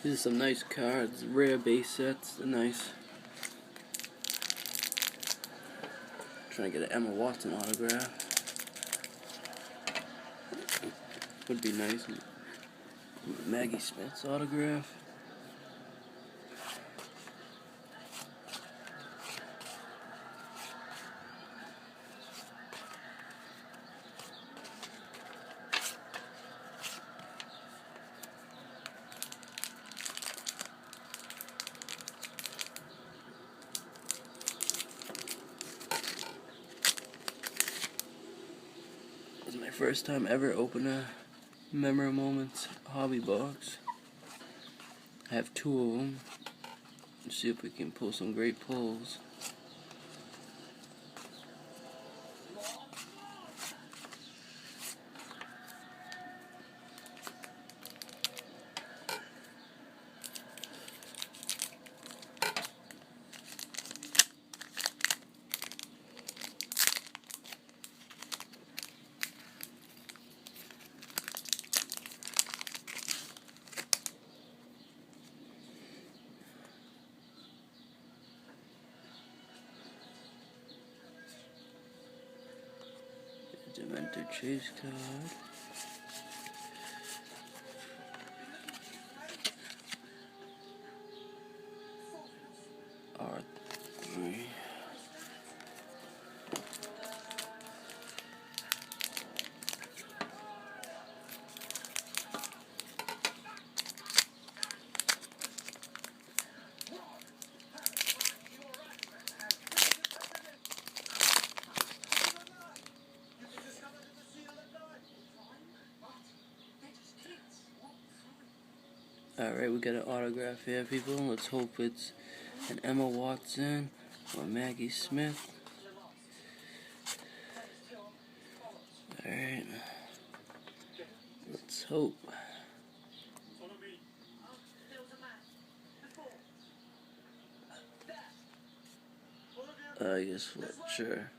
These are some nice cards, rare base sets. They're nice. Trying to get an Emma Watson autograph. Would be nice. Maggie Smith's autograph. This is my first time ever opening a Memorable Moments hobby box. I have 2 of them. Let's see if we can pull some great pulls. Demented Chase card. R3. Alright, we got an autograph here, people. Let's hope it's an Emma Watson or Maggie Smith. Alright. Let's hope. I guess what? Sure.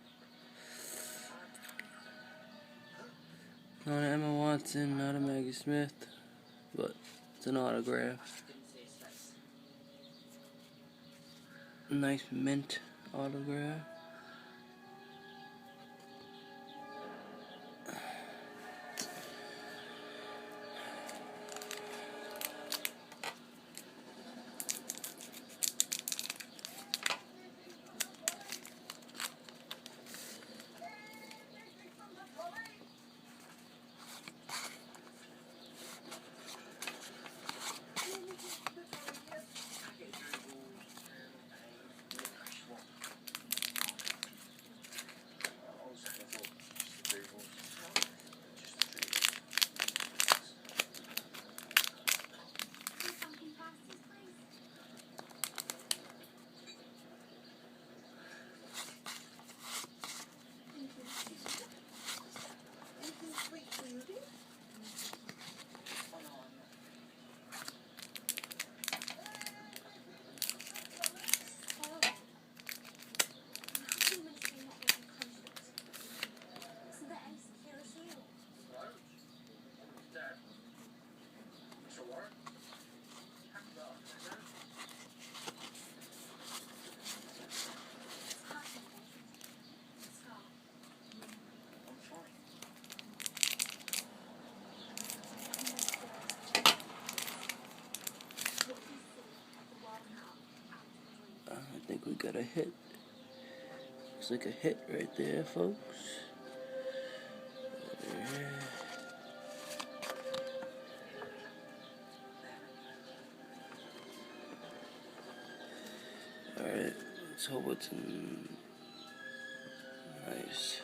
Not an Emma Watson, not a Maggie Smith, but it's an autograph. Nice mint autograph. I think we got a hit. Looks like a hit right there, folks. Alright, let's hope it's nice.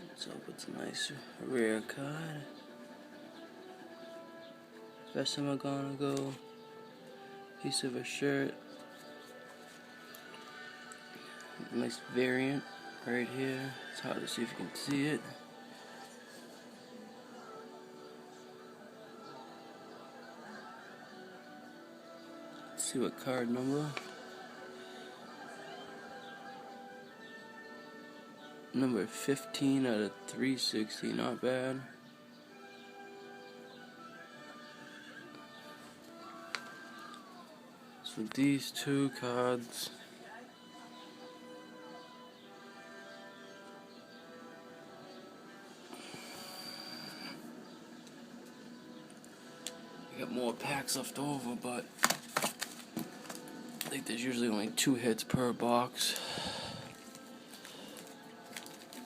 Let's hope it's a nice rare card. First time I'm gonna go. Piece of a shirt. Nice variant right here. It's hard to see if you can see it. Let's see what card number. Number 15 out of 360, not bad. So these two cards. I got more packs left over, but I think there's usually only 2 hits per box.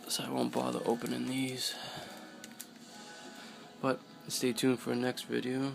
So I won't bother opening these. But stay tuned for the next video.